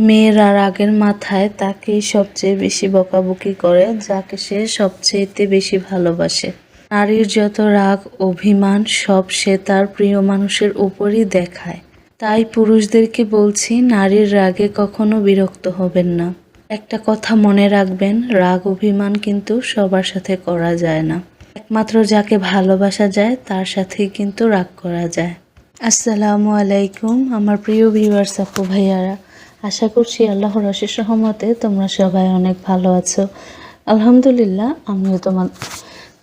মেয়েরা রাগের মাথায় তাকেই সবচেয়ে বেশি বকাবকি করে, যাকে সে সবচেয়েতে বেশি ভালোবাসে। নারীর যত রাগ অভিমান সব সে তার প্রিয় মানুষের উপরই দেখায়। তাই পুরুষদেরকে বলছি, নারীর রাগে কখনো বিরক্ত হবেন না। একটা কথা মনে রাখবেন, রাগ অভিমান কিন্তু সবার সাথে করা যায় না। একমাত্র যাকে ভালোবাসা যায় তার সাথেই কিন্তু রাগ করা যায়। আসসালামু আলাইকুম আমার প্রিয় ভিউয়ার্স আপু ভাইয়ারা, আশা করছি আল্লাহর অশেষ রহমতে তোমরা সবাই অনেক ভালো আছো। আলহামদুলিল্লাহ, আমিও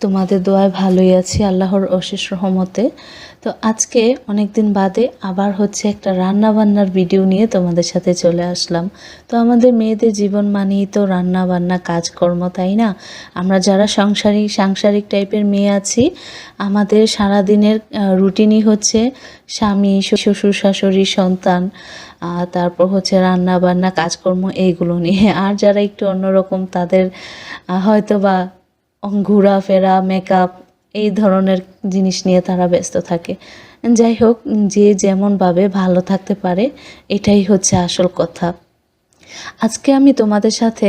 তোমাদের দোয়ায় ভালোই আছি আল্লাহর অশেষ রহমতে। তো আজকে অনেক দিন বাদে আবার হচ্ছে একটা রান্না বান্নার ভিডিও নিয়ে তোমাদের সাথে চলে আসলাম। তো আমাদের মেয়েদের জীবন মানেই তো রান্না বান্না কাজকর্ম, তাই না? আমরা যারা সাংসারিক টাইপের মেয়ে আছি, আমাদের সারাদিনের রুটিনই হচ্ছে স্বামী, শ্বশুর শাশুড়ি, সন্তান, তারপর হচ্ছে রান্না বান্না কাজকর্ম, এইগুলো নিয়ে। আর যারা একটু অন্যরকম, তাদের হয়তো বা ঘোরাফেরা, মেকআপ, এই ধরনের জিনিস নিয়ে তারা ব্যস্ত থাকে। যাই হোক, যে যেমনভাবে ভালো থাকতে পারে, এটাই হচ্ছে আসল কথা। আজকে আমি তোমাদের সাথে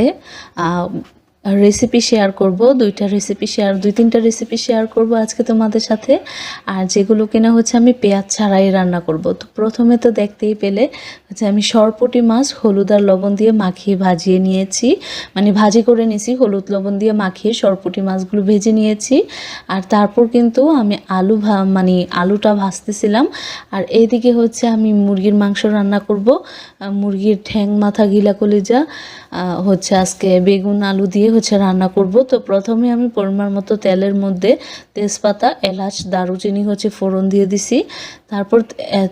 রেসিপি শেয়ার করব, দুই তিনটা রেসিপি শেয়ার করব আজকে তোমাদের সাথে। আর যেগুলো কিনা হচ্ছে আমি পেঁয়াজ ছাড়াই রান্না করব। তো প্রথমে তো দেখতেই পেলে হচ্ছে আমি সরপুঁটি মাছ হলুদ আর লবণ দিয়ে মাখিয়ে ভাজিয়ে নিয়েছি, মানে ভাজি করে নিয়েছি, হলুদ লবণ দিয়ে মাখিয়ে সরপুঁটি মাছগুলো ভেজে নিয়েছি। আর তারপর কিন্তু আমি আলুটা ভাজতেছিলাম। আর এইদিকে হচ্ছে আমি মুরগির মাংস রান্না করব। মুরগির ঠ্যাং, মাথা, গিলা, কলিজা হচ্ছে আজকে বেগুন আলু দিয়ে হচ্ছে রান্না করব। তো প্রথমে আমি পরিমাণ মতো তেলের মধ্যে তেজপাতা, এলাচ, দারুচিনি হচ্ছে ফোড়ন দিয়ে দিছি। তারপর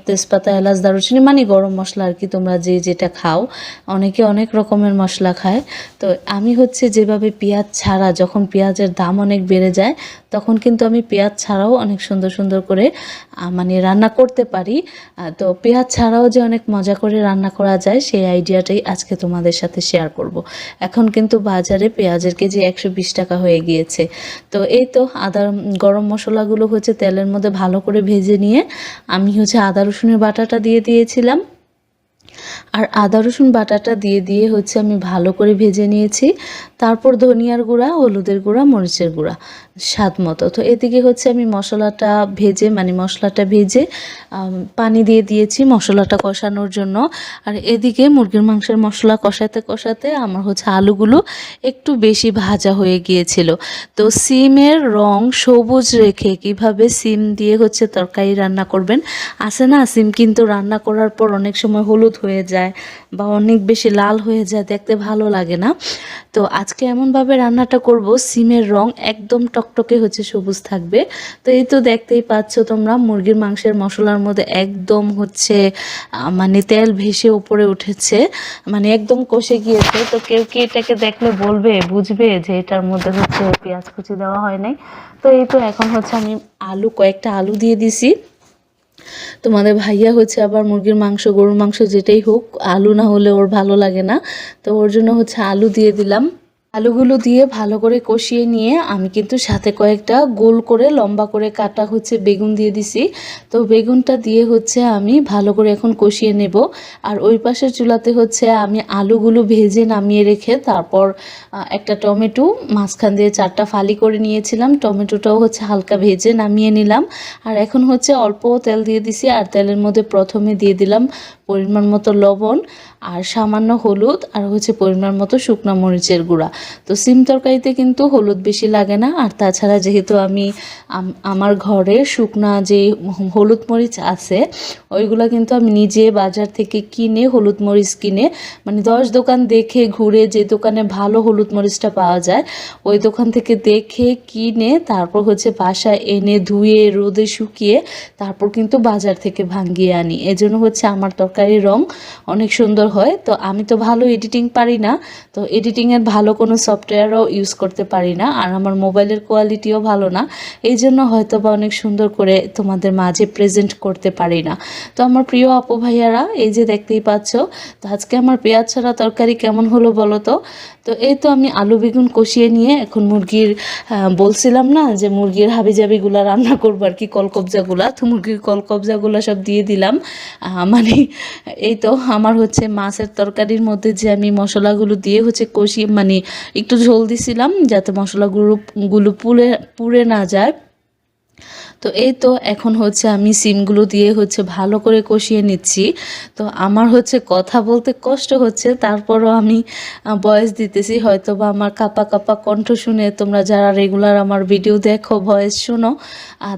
তেজপাতা, এলাচ, দারুচিনি মানে গরম মশলা আর কি, তোমরা যে যেটা খাও, অনেকে অনেক রকমের মশলা খায়। তো আমি হচ্ছে যেভাবে পেঁয়াজ ছাড়া, যখন পেঁয়াজের দাম অনেক বেড়ে যায়, তখন কিন্তু আমি পেঁয়াজ ছাড়াও অনেক সুন্দর সুন্দর করে রান্না করতে পারি। তো পেঁয়াজ ছাড়াও যে অনেক মজা করে রান্না করা যায়, সেই আইডিয়াটাই আজকে তোমাদের সাথে শেয়ার করব। এখন কিন্তু বাজারে পেঁয়াজের কেজি 120 টাকা হয়ে গিয়েছে। তো এই তো গরম মশলাগুলো হচ্ছে তেলের মধ্যে ভালো করে ভেজে নিয়ে আমি হচ্ছে আদা রসুনের বাটাটা দিয়ে দিয়েছিলাম। আর আদা রসুন বাটাটা দিয়ে হচ্ছে আমি ভালো করে ভেজে নিয়েছি। তারপর ধনিয়ার গুঁড়া, হলুদের গুঁড়া, মরিচের গুঁড়া স্বাদ মতো। তো এদিকে হচ্ছে আমি মশলাটা ভেজে পানি দিয়ে দিয়েছি মশলাটা কষানোর জন্য। আর এদিকে মুরগির মাংসের মশলা কষাতে আমার হচ্ছে আলুগুলো একটু বেশি ভাজা হয়ে গিয়েছিল। তো সিমের রং সবুজ রেখে কিভাবে সিম দিয়ে হচ্ছে তরকারি রান্না করবেন, আছে না, সিম কিন্তু রান্না করার পর অনেক সময় হলুদ হয়ে যায় বা অনেক বেশি লাল হয়ে যায়, দেখতে ভালো লাগে না। তো আজকে এমনভাবে রান্নাটা করব, সিমের রং একদম টকটকে হচ্ছে সবুজ থাকবে। তো এই তো দেখতেই পাচ্ছ তোমরা, মুরগির মাংসের মশলার মধ্যে একদম হচ্ছে তেল ভেসে উপরে উঠেছে, একদম কষে গিয়েছে। তো কেউ কি এটাকে দেখলে বুঝবে যে এটার মধ্যে হচ্ছে পেঁয়াজ কুচি দেওয়া হয় নাই। তো এই তো এখন হচ্ছে আমি কয়েকটা আলু দিয়ে দিছি। তোমাদের ভাইয়া হচ্ছে আবার মুরগির মাংস, গরুর মাংস যেটাই হোক, আলু না হলে ওর ভালো লাগে না। তো ওর জন্য হচ্ছে আলু দিয়ে দিলাম। আলুগুলো দিয়ে ভালো করে কষিয়ে নিয়ে আমি কিন্তু সাথে কয়েকটা গোল করে লম্বা করে কাটা হচ্ছে বেগুন দিয়ে দিছি। তো বেগুনটা দিয়ে হচ্ছে আমি ভালো করে এখন কষিয়ে নেব। আর ওই পাশের চুলাতে হচ্ছে আমি আলুগুলো ভেজে নামিয়ে রেখে তারপর একটা টমেটো মাঝখান দিয়ে 4টা ফালি করে নিয়েছিলাম, টমেটোটাও হচ্ছে হালকা ভেজে নামিয়ে নিলাম। আর এখন হচ্ছে অল্প তেল দিয়ে দিছি। আর তেলের মধ্যে প্রথমে দিয়ে দিলাম পরিমাণ মতো লবণ, আর সামান্য হলুদ, আর হচ্ছে পরিমাণ মতো শুকনো মরিচের গুঁড়া। তো সিম তরকারিতে কিন্তু হলুদ বেশি লাগে না। আর তাছাড়া যেহেতু আমি আমার ঘরে শুকনা যে হলুদ মরিচ আছে, ওইগুলো কিন্তু আমি নিজে বাজার থেকে কিনে হলুদ মরিচ কিনে 10 দোকান দেখে ঘুরে, যে দোকানে ভালো হলুদ মরিচটা পাওয়া যায় ওই দোকান থেকে দেখে কিনে তারপর হচ্ছে বাসায় এনে ধুয়ে রোদে শুকিয়ে তারপর কিন্তু বাজার থেকে ভাঙিয়ে আনি। এজন্য হচ্ছে আমার তরকারির রং অনেক সুন্দর হয়। তো আমি তো ভালো এডিটিং পারি না, তো এডিটিংয়ের ভালো কোনো সফটওয়্যারও ইউজ করতে পারি না, আর আমার মোবাইলের কোয়ালিটিও ভালো না, এই জন্য হয়তো বা অনেক সুন্দর করে তোমাদের মাঝে প্রেজেন্ট করতে পারি না। তো আমার প্রিয় আপু ভাইয়ারা, এই যে দেখতেই পাচ্ছ, তো আজকে আমার পেঁয়াজ ছাড়া তরকারি কেমন হলো বলো তো। তো এই তো আমি আলু বেগুন কষিয়ে নিয়ে এখন বলছিলাম না যে মুরগির হাবিজাবিগুলো রান্না করবো আর কি, কলকবজাগুলা, তো মুরগির কলকবজাগুলো সব দিয়ে দিলাম। এই তো আমার হচ্ছে মাছের তরকারির মধ্যে যে আমি মশলাগুলো দিয়ে হচ্ছে কষিয়ে মানে একটু ঝোল দিছিলাম যাতে মশলাগুলো পুড়ে পুড়ে না যায়। তো এই তো এখন হচ্ছে আমি সিমগুলো দিয়ে হচ্ছে ভালো করে কষিয়ে নিচ্ছি। তো আমার হচ্ছে কথা বলতে কষ্ট হচ্ছে, তারপরও আমি ভয়েস দিতেছি। হয়তো বা আমার কাপা কাপা কণ্ঠ শুনে তোমরা যারা রেগুলার আমার ভিডিও দেখো, ভয়েস শোনো,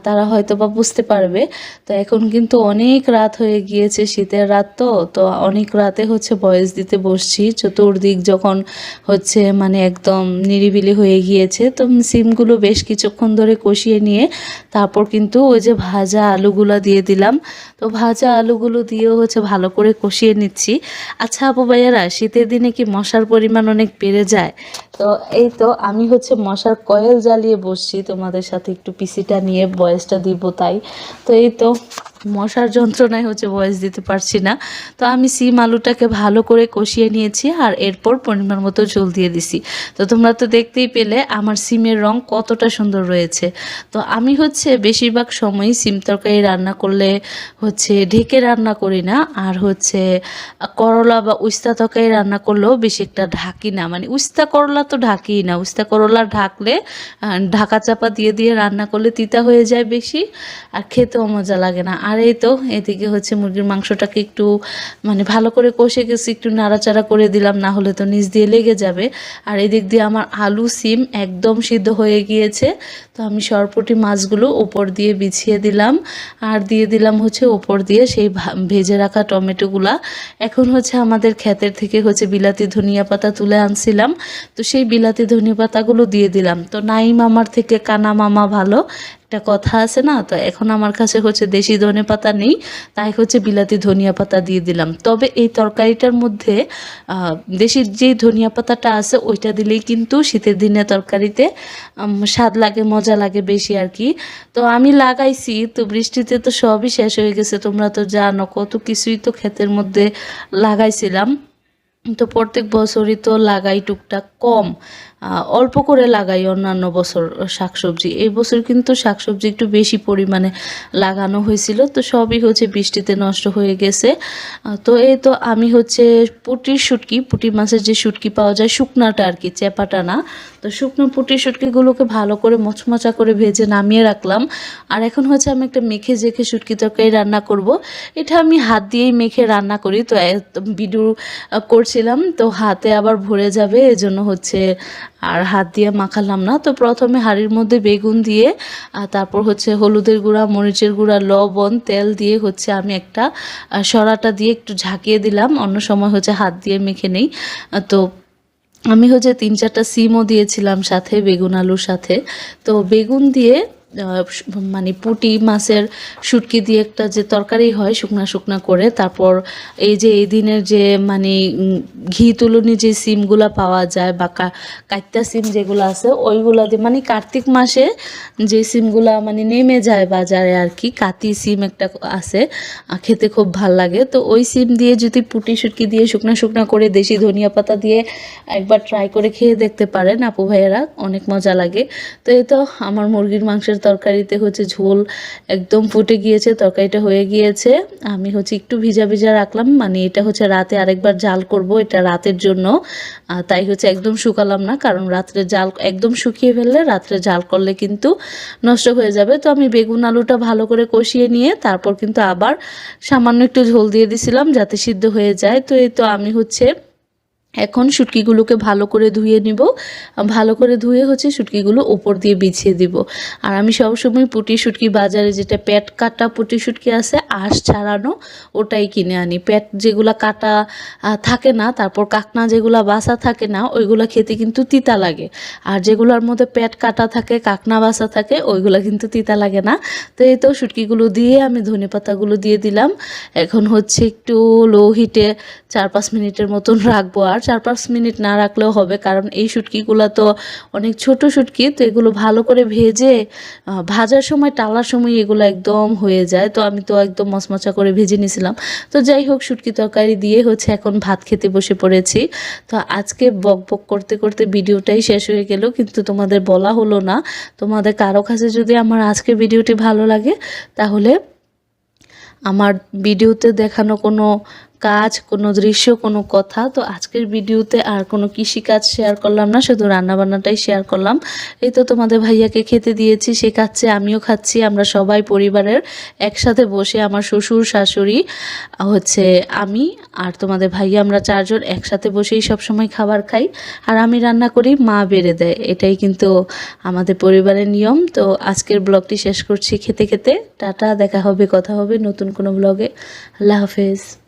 তারা হয়তো বা বুঝতে পারবে। তো এখন কিন্তু অনেক রাত হয়ে গিয়েছে, শীতের রাত, তো অনেক রাতে হচ্ছে ভয়েস দিতে বসছি। চতুর্দিক যখন হচ্ছে মানে একদম নিরিবিলি হয়ে গিয়েছে, তো সিমগুলো বেশ কিছুক্ষণ ধরে কষিয়ে নিয়ে তারপর কিন্তু ওই যে ভাজা আলুগুলো দিয়ে দিলাম। তো ভাজা আলুগুলো দিয়েও হচ্ছে ভালো করে কষিয়ে নিচ্ছি। আচ্ছা আপু ভাইয়ারা, শীতের দিনে কি মশার পরিমাণ অনেক বেড়ে যায়? তো এই তো আমি হচ্ছে মশার কয়েল জ্বালিয়ে বসছি, তোমাদের সাথে একটু পিসিটা নিয়ে ভয়েসটা দিব তাই। তো এই তো মশার যন্ত্রণায় হচ্ছে ভয়েস দিতে পারছি না। তো আমি সিম আলুটাকে ভালো করে কষিয়ে নিয়েছি আর এরপর পরিমাণ মতো ঝোল দিয়ে দিছি। তো তোমরা তো দেখতেই পেলে আমার সিমের রং কতটা সুন্দর রয়েছে। তো আমি হচ্ছে বেশিরভাগ সময় সিম তরকারি রান্না করলে হচ্ছে ঢেকে রান্না করি না, আর হচ্ছে করলা বা উস্তা তরকারি রান্না করলেও বেশি একটা ঢাকি না, মানে উস্তা করলা তো ঢাকি না, উস্তা করলা ঢাকলে ঢাকা চাপা দিয়ে দিয়ে রান্না করলে তিতা হয়ে যায় বেশি, আর খেতেও মজা লাগে না। আর এই তো এদিকে হচ্ছে মুরগির মাংসটাকে একটু মানে ভালো করে কষে গেছি, একটু নাড়াচাড়া করে দিলাম, না হলে তো নিচ দিয়ে লেগে যাবে। আর এদিক দিয়ে আমার আলু সিম একদম সিদ্ধ হয়ে গিয়েছে। তো আমি সরপুঁটি মাছগুলো উপর দিয়ে বিছিয়ে দিলাম, আর দিয়ে দিলাম হচ্ছে উপর দিয়ে সেই ভেজে রাখা টমেটোগুলা। এখন হচ্ছে আমাদের ক্ষেতের থেকে হচ্ছে বিলাতি ধনিয়া পাতা তুলে আনছিলাম, তো সেই বিলাতি ধনিয়া পাতাগুলো দিয়ে দিলাম। তো নাইম আমার থেকে কানা মামা ভালো একটা কথা আছে না, তো এখন আমার কাছে হচ্ছে দেশি ধনে পাতা নেই, তাই হচ্ছে বিলাতি ধনিয়া পাতা দিয়ে দিলাম। তবে এই তরকারিটার মধ্যে দেশি যে ধনিয়া পাতাটা আছে ওইটা দিলেই কিন্তু শীতের দিনে তরকারিতে স্বাদ লাগে, মজা লাগে বেশি আর কি। তো আমি লাগাইছি, তো বৃষ্টিতে তো সবই শেষ হয়ে গেছে, তোমরা তো জানো কত কিছুই তো ক্ষেতের মধ্যে লাগাইছিলাম। তো প্রত্যেক বছরই তো লাগাই টুকটাক, কম অল্প করে লাগাই অন্যান্য বছর শাকসবজি। এই বছর কিন্তু শাকসবজি একটু বেশি পরিমাণে লাগানো হয়েছিল, তো সবই হচ্ছে বৃষ্টিতে নষ্ট হয়ে গেছে। তো এই তো আমি হচ্ছে পুঁটি মাছের যে শুটকি পাওয়া যায় শুকনাটা আর কি, চেপাটা না, তো শুকনো পুঁটির শুটকিগুলোকে ভালো করে মচমচা করে ভেজে নামিয়ে রাখলাম। আর এখন হচ্ছে আমি একটা মেখে জেখে শুটকি তরকারি রান্না করব। এটা আমি হাত দিয়েই মেখে রান্না করি, তো ভিডিও করছিলাম তো হাতে আবার ভরে যাবে এজন্য হচ্ছে আর হাত দিয়ে মাখালাম না। তো প্রথমে হাঁড়ির মধ্যে বেগুন দিয়ে তারপর হচ্ছে হলুদের গুঁড়া, মরিচের গুঁড়া, লবণ, তেল দিয়ে হচ্ছে আমি একটা সরাটা দিয়ে একটু ঝাঁকিয়ে দিলাম, অন্য সময় হচ্ছে হাত দিয়ে মেখে নেই। তো আমি হচ্ছে 3-4টা সিমও দিয়েছিলাম সাথে, বেগুন আলুর সাথে। তো বেগুন দিয়ে মানে পুঁটি মাছের শুটকি দিয়ে একটা যে তরকারি হয় শুকনা শুকনা করে, তারপর এই যে এই দিনের যে মানে ঘি তুলনি যে সিমগুলা পাওয়া যায় বা কাইত্তা সিম যেগুলো আছে ওইগুলা দিয়ে, মানে কার্তিক মাসে যে সিমগুলা মানে নেমে যায় বাজারে আর কি, কাতি সিম একটা আছে, খেতে খুব ভাল লাগে। তো ওই সিম দিয়ে যদি পুঁটি শুটকি দিয়ে শুকনা শুকনা করে দেশি ধনিয়া পাতা দিয়ে একবার ট্রাই করে খেয়ে দেখতে পারেন আপু ভাইয়েরা, অনেক মজা লাগে। তো এই তো আমার মুরগির মাংসের তরকারিতে হচ্ছে ঝোল একদম ফুটে গিয়েছে, তরকারিটা হয়ে গিয়েছে। আমি হচ্ছে একটু ভিজা ভিজা রাখলাম, মানে এটা হচ্ছে রাতে আরেকবার জাল করব, এটা রাতের জন্য, তাই হচ্ছে একদম শুকালাম না, কারণ রাত্রে জাল একদম শুকিয়ে ফেললে রাত্রে জাল করলে কিন্তু নষ্ট হয়ে যাবে। তো আমি বেগুন আলুটা ভালো করে কষিয়ে নিয়ে তারপর কিন্তু আবার সামান্য একটু ঝোল দিয়ে দিছিলাম যাতে সিদ্ধ হয়ে যায়। তো এই তো আমি হচ্ছে এখন শুটকিগুলোকে ভালো করে ধুয়ে নিব, ভালো করে ধুয়ে হচ্ছে শুটকিগুলো উপর দিয়ে বিছিয়ে দিব। আর আমি সবসময় পুঁটি শুটকি বাজারে যেটা পেট কাটা পুঁটি শুটকি আছে আঁশ ছাড়ানো ওটাই কিনে আনি। পেট যেগুলা কাটা থাকে না, তারপর কাকনা যেগুলা বাসা থাকে না ওইগুলা খেতে কিন্তু তিতা লাগে, আর যেগুলোর মধ্যে পেট কাটা থাকে কাকনা বাসা থাকে ওইগুলা কিন্তু তিতা লাগে না। তো এই তো শুটকিগুলো দিয়ে আমি ধনেপাতাগুলো দিয়ে দিলাম। এখন হচ্ছে একটু লো হিটে 4-5 মিনিটের মতন রাখবো, আর 4-5 মিনিট না রাখলেও হবে, কারণ এই শুটকিগুলো তো অনেক ছোট শুটকি, তো এগুলো ভালো করে ভেজে ভাজার সময় টালার সময় এগুলো একদম হয়ে যায়। তো আমি তো একদম মচমচা করে ভেজে নিয়েছিলাম। তো যাই হোক, শুটকি তরকারি দিয়ে হচ্ছে এখন ভাত খেতে বসে পড়েছি। তো আজকে বক বক করতে করতে ভিডিওটাই শেষ হয়ে গেল, কিন্তু তোমাদের বলা হলো না। তোমাদের কারো কাছে যদি আমার আজকের ভিডিওটি ভালো লাগে তাহলে আমার ভিডিওতে দেখানো কোনো কাজ, কোনো দৃশ্য, কোনো কথা। তো আজকের ভিডিওতে আর কোনো কৃষিকাজ শেয়ার করলাম না, শুধু রান্নাবান্নাটাই শেয়ার করলাম। এই তো তোমাদের ভাইয়াকে খেতে দিয়েছি, সে খাচ্ছে, আমিও খাচ্ছি। আমরা সবাই পরিবারের একসাথে বসে, আমার শ্বশুর শাশুড়ি হচ্ছে, আমি আর তোমাদের ভাইয়া, আমরা চারজন একসাথে বসেই সবসময় খাবার খাই। আর আমি রান্না করি, মা বেড়ে দেয়। এটাই কিন্তু আমাদের পরিবারের নিয়ম। তো আজকের ব্লগটি শেষ করছি খেতে খেতে। টাটা, দেখা হবে, কথা হবে নতুন কোনো ব্লগে। আল্লাহ হাফেজ।